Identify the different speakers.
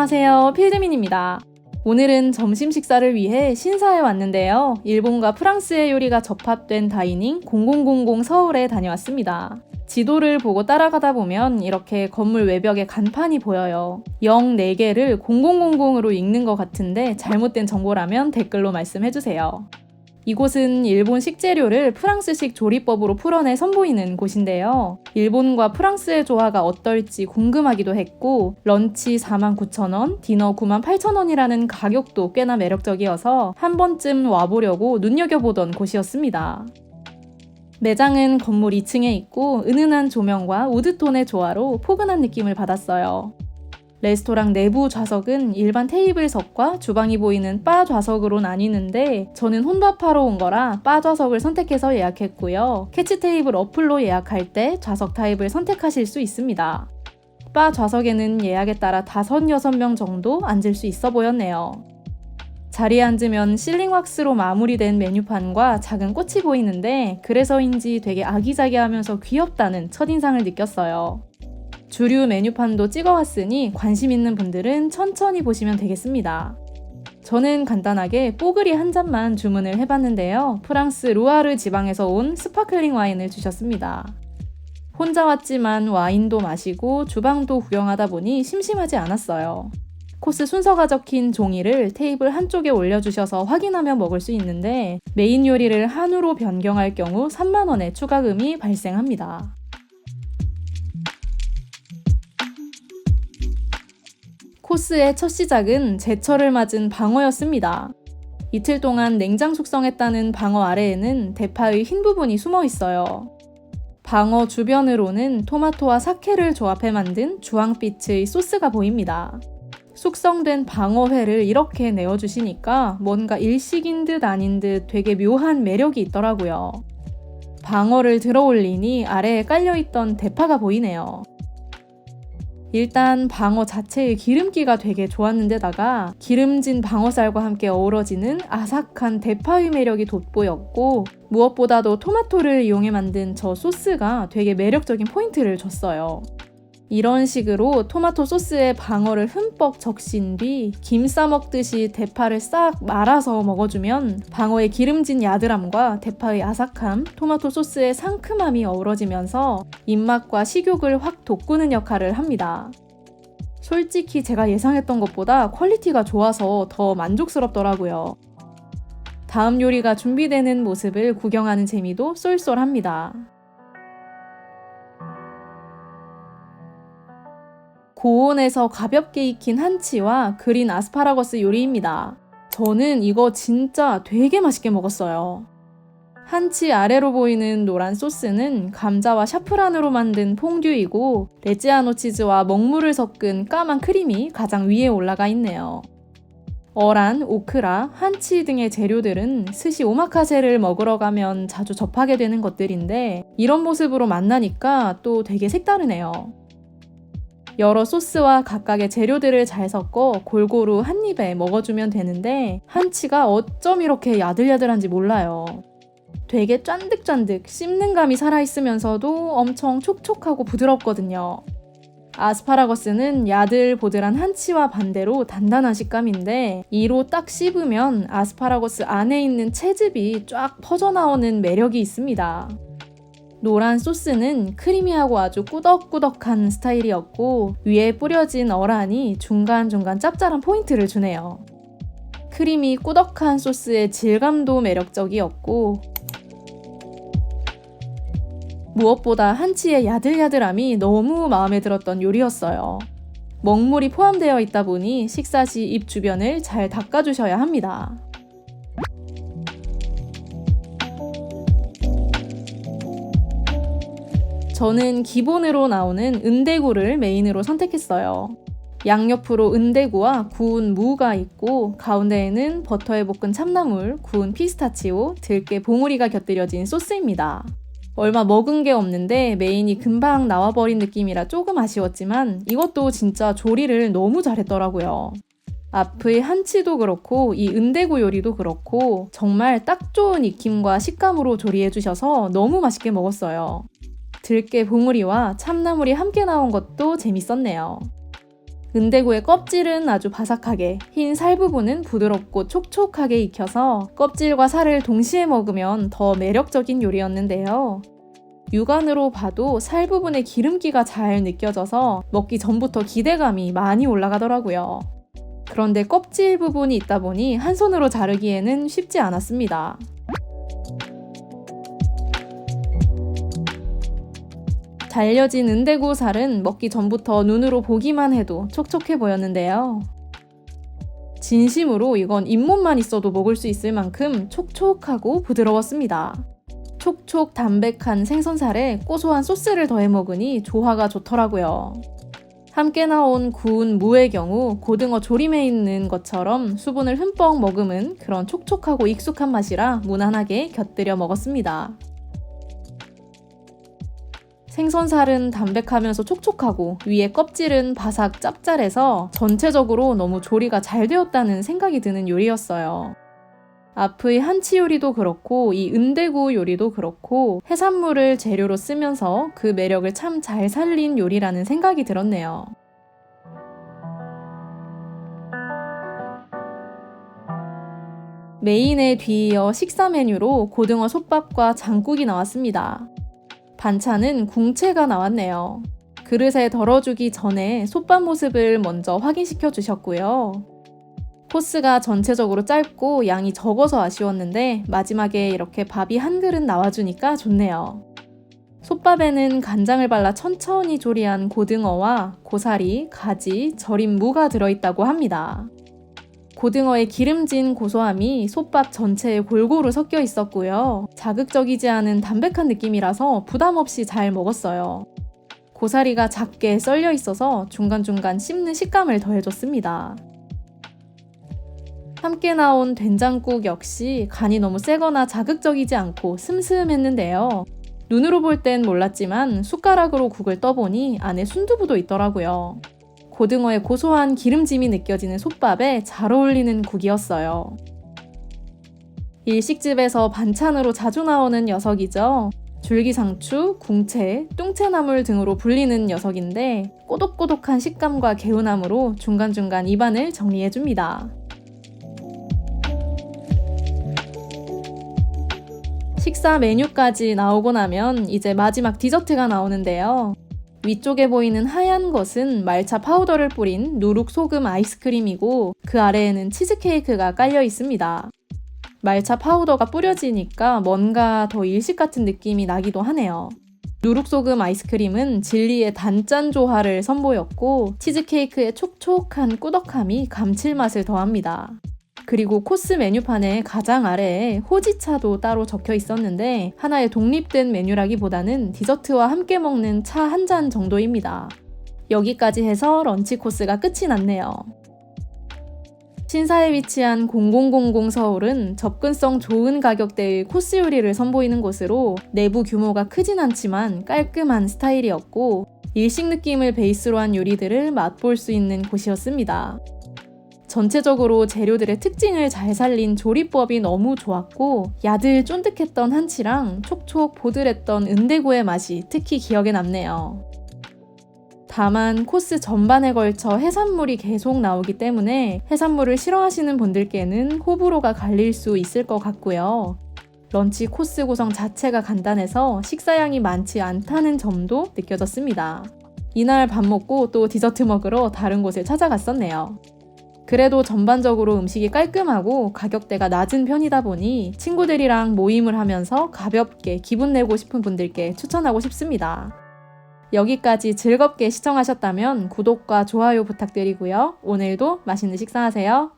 Speaker 1: 안녕하세요, 필드민입니다. 오늘은 점심 식사를 위해 신사에 왔는데요. 일본과 프랑스의 요리가 접합된 다이닝 0000 서울에 다녀왔습니다. 지도를 보고 따라가다 보면 이렇게 건물 외벽에 간판이 보여요. 04개를 0000으로 읽는 것 같은데 잘못된 정보라면 댓글로 말씀해주세요. 이곳은 일본 식재료를 프랑스식 조리법으로 풀어내 선보이는 곳인데요. 일본과 프랑스의 조화가 어떨지 궁금하기도 했고 런치 49,000원, 디너 98,000원이라는 가격도 꽤나 매력적이어서 한 번쯤 와보려고 눈여겨보던 곳이었습니다. 매장은 건물 2층에 있고 은은한 조명과 우드톤의 조화로 포근한 느낌을 받았어요. 레스토랑 내부 좌석은 일반 테이블석과 주방이 보이는 바 좌석으로 나뉘는데 저는 혼밥하러 온 거라 바 좌석을 선택해서 예약했고요. 캐치 테이블 어플로 예약할 때 좌석 타입을 선택하실 수 있습니다. 바 좌석에는 예약에 따라 5, 6명 정도 앉을 수 있어 보였네요. 자리에 앉으면 실링 왁스로 마무리된 메뉴판과 작은 꽃이 보이는데 그래서인지 되게 아기자기하면서 귀엽다는 첫인상을 느꼈어요. 주류 메뉴판도 찍어왔으니 관심 있는 분들은 천천히 보시면 되겠습니다. 저는 간단하게 뽀글이 한 잔만 주문을 해봤는데요. 프랑스 루아르 지방에서 온 스파클링 와인을 주셨습니다. 혼자 왔지만 와인도 마시고 주방도 구경하다 보니 심심하지 않았어요. 코스 순서가 적힌 종이를 테이블 한쪽에 올려주셔서 확인하며 먹을 수 있는데 메인 요리를 한우로 변경할 경우 3만원의 추가금이 발생합니다. 코스의 첫 시작은 제철을 맞은 방어였습니다. 이틀 동안 냉장 숙성했다는 방어 아래에는 대파의 흰 부분이 숨어 있어요. 방어 주변으로는 토마토와 사케를 조합해 만든 주황빛의 소스가 보입니다. 숙성된 방어회를 이렇게 내어주시니까 뭔가 일식인 듯 아닌 듯 되게 묘한 매력이 있더라고요. 방어를 들어 올리니 아래에 깔려있던 대파가 보이네요. 일단 방어 자체의 기름기가 되게 좋았는데다가 기름진 방어살과 함께 어우러지는 아삭한 대파의 매력이 돋보였고 무엇보다도 토마토를 이용해 만든 저 소스가 되게 매력적인 포인트를 줬어요. 이런 식으로 토마토 소스에 방어를 흠뻑 적신 뒤 김 싸먹듯이 대파를 싹 말아서 먹어주면 방어의 기름진 야들함과 대파의 아삭함, 토마토 소스의 상큼함이 어우러지면서 입맛과 식욕을 확 돋구는 역할을 합니다. 솔직히 제가 예상했던 것보다 퀄리티가 좋아서 더 만족스럽더라고요. 다음 요리가 준비되는 모습을 구경하는 재미도 쏠쏠합니다. 고온에서 가볍게 익힌 한치와 그린 아스파라거스 요리입니다. 저는 이거 진짜 되게 맛있게 먹었어요. 한치 아래로 보이는 노란 소스는 감자와 샤프란으로 만든 퐁듀이고 레지아노 치즈와 먹물을 섞은 까만 크림이 가장 위에 올라가 있네요. 어란, 오크라, 한치 등의 재료들은 스시 오마카세를 먹으러 가면 자주 접하게 되는 것들인데 이런 모습으로 만나니까 또 되게 색다르네요. 여러 소스와 각각의 재료들을 잘 섞어 골고루 한 입에 먹어주면 되는데 한치가 어쩜 이렇게 야들야들한지 몰라요. 되게 쫀득쫀득 씹는 감이 살아있으면서도 엄청 촉촉하고 부드럽거든요. 아스파라거스는 야들보들한 한치와 반대로 단단한 식감인데 이로 딱 씹으면 아스파라거스 안에 있는 채즙이 쫙 퍼져나오는 매력이 있습니다. 노란 소스는 크리미하고 아주 꾸덕꾸덕한 스타일이었고 위에 뿌려진 어란이 중간중간 짭짤한 포인트를 주네요. 크림이 꾸덕한 소스의 질감도 매력적이었고 무엇보다 한치의 야들야들함이 너무 마음에 들었던 요리였어요. 먹물이 포함되어 있다 보니 식사 시 입 주변을 잘 닦아주셔야 합니다. 저는 기본으로 나오는 은대구를 메인으로 선택했어요. 양옆으로 은대구와 구운 무가 있고 가운데에는 버터에 볶은 참나물, 구운 피스타치오, 들깨 봉우리가 곁들여진 소스입니다. 얼마 먹은 게 없는데 메인이 금방 나와버린 느낌이라 조금 아쉬웠지만 이것도 진짜 조리를 너무 잘했더라고요. 앞의 한치도 그렇고 이 은대구 요리도 그렇고 정말 딱 좋은 익힘과 식감으로 조리해주셔서 너무 맛있게 먹었어요. 들깨 봉우리와 참나물이 함께 나온 것도 재밌었네요. 은대구의 껍질은 아주 바삭하게, 흰 살 부분은 부드럽고 촉촉하게 익혀서 껍질과 살을 동시에 먹으면 더 매력적인 요리였는데요. 육안으로 봐도 살 부분의 기름기가 잘 느껴져서 먹기 전부터 기대감이 많이 올라가더라고요. 그런데 껍질 부분이 있다 보니 한 손으로 자르기에는 쉽지 않았습니다. 잘려진 은대구 살은 먹기 전부터 눈으로 보기만 해도 촉촉해 보였는데요. 진심으로 이건 잇몸만 있어도 먹을 수 있을 만큼 촉촉하고 부드러웠습니다. 촉촉 담백한 생선살에 고소한 소스를 더해 먹으니 조화가 좋더라고요. 함께 나온 구운 무의 경우 고등어 조림에 있는 것처럼 수분을 흠뻑 머금은 그런 촉촉하고 익숙한 맛이라 무난하게 곁들여 먹었습니다. 생선살은 담백하면서 촉촉하고 위에 껍질은 바삭 짭짤해서 전체적으로 너무 조리가 잘 되었다는 생각이 드는 요리였어요. 앞의 한치 요리도 그렇고 이 은대구 요리도 그렇고 해산물을 재료로 쓰면서 그 매력을 참 잘 살린 요리라는 생각이 들었네요. 메인에 뒤이어 식사 메뉴로 고등어 솥밥과 장국이 나왔습니다. 반찬은 궁채가 나왔네요. 그릇에 덜어주기 전에 솥밥 모습을 먼저 확인시켜 주셨고요. 코스가 전체적으로 짧고 양이 적어서 아쉬웠는데 마지막에 이렇게 밥이 한 그릇 나와주니까 좋네요. 솥밥에는 간장을 발라 천천히 조리한 고등어와 고사리, 가지, 절인 무가 들어있다고 합니다. 고등어의 기름진 고소함이 솥밥 전체에 골고루 섞여 있었고요. 자극적이지 않은 담백한 느낌이라서 부담 없이 잘 먹었어요. 고사리가 작게 썰려 있어서 중간중간 씹는 식감을 더해줬습니다. 함께 나온 된장국 역시 간이 너무 세거나 자극적이지 않고 슴슴했는데요. 눈으로 볼 땐 몰랐지만 숟가락으로 국을 떠보니 안에 순두부도 있더라고요. 고등어의 고소한 기름짐이 느껴지는 솥밥에 잘 어울리는 국이었어요. 일식집에서 반찬으로 자주 나오는 녀석이죠. 줄기상추, 궁채, 뚱채나물 등으로 불리는 녀석인데 꼬독꼬독한 식감과 개운함으로 중간중간 입안을 정리해줍니다. 식사 메뉴까지 나오고 나면 이제 마지막 디저트가 나오는데요. 위쪽에 보이는 하얀 것은 말차 파우더를 뿌린 누룩소금 아이스크림이고 그 아래에는 치즈케이크가 깔려 있습니다. 말차 파우더가 뿌려지니까 뭔가 더 일식 같은 느낌이 나기도 하네요. 누룩소금 아이스크림은 진리의 단짠 조화를 선보였고 치즈케이크의 촉촉한 꾸덕함이 감칠맛을 더합니다. 그리고 코스 메뉴판의 가장 아래에 호지차도 따로 적혀 있었는데 하나의 독립된 메뉴라기보다는 디저트와 함께 먹는 차 한 잔 정도입니다. 여기까지 해서 런치 코스가 끝이 났네요. 신사에 위치한 0000 서울은 접근성 좋은 가격대의 코스 요리를 선보이는 곳으로 내부 규모가 크진 않지만 깔끔한 스타일이었고 일식 느낌을 베이스로 한 요리들을 맛볼 수 있는 곳이었습니다. 전체적으로 재료들의 특징을 잘 살린 조리법이 너무 좋았고 야들 쫀득했던 한치랑 촉촉 보들했던 은대구의 맛이 특히 기억에 남네요. 다만 코스 전반에 걸쳐 해산물이 계속 나오기 때문에 해산물을 싫어하시는 분들께는 호불호가 갈릴 수 있을 것 같고요. 런치 코스 구성 자체가 간단해서 식사량이 많지 않다는 점도 느껴졌습니다. 이날 밥 먹고 또 디저트 먹으러 다른 곳을 찾아갔었네요. 그래도 전반적으로 음식이 깔끔하고 가격대가 낮은 편이다 보니 친구들이랑 모임을 하면서 가볍게 기분 내고 싶은 분들께 추천하고 싶습니다. 여기까지 즐겁게 시청하셨다면 구독과 좋아요 부탁드리고요. 오늘도 맛있는 식사하세요.